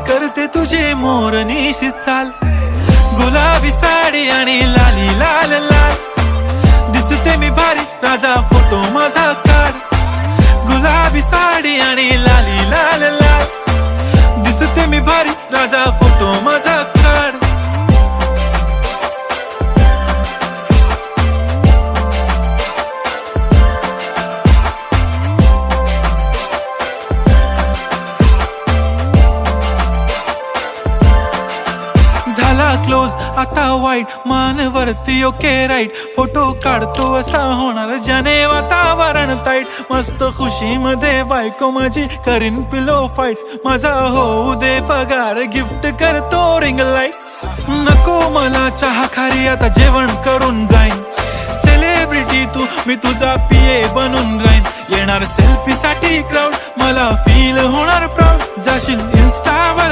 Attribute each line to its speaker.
Speaker 1: करते तुझे मोरनीशी चाल, गुलाबी साडी आणि लाली लाल लाल, दिसते मी भारी राजा फोटो माझा काढ, गुलाबी साडी आणि लाली लाल लाल, दिसते मी भारी राजा फोटो माझा काढ. झाला क्लोज आता वाईट, मानवरती ओके राईट, फोटो काढतो असा होणार ज्याने वातावरण ताईट, मस्त खुशी मध्ये बायको माझी करीन पिलो फाईट, माझा होऊ दे पगार गिफ्ट करतो रिंग लाईट, नको मला चहा खारी आता जेवण करून जाईन, सेलिब्रिटी तू मी तुझा पिये बनून राहीन, येणार सेल्फी साठी क्राऊड मला फील होणार प्राऊड, जाशील इन्स्टावर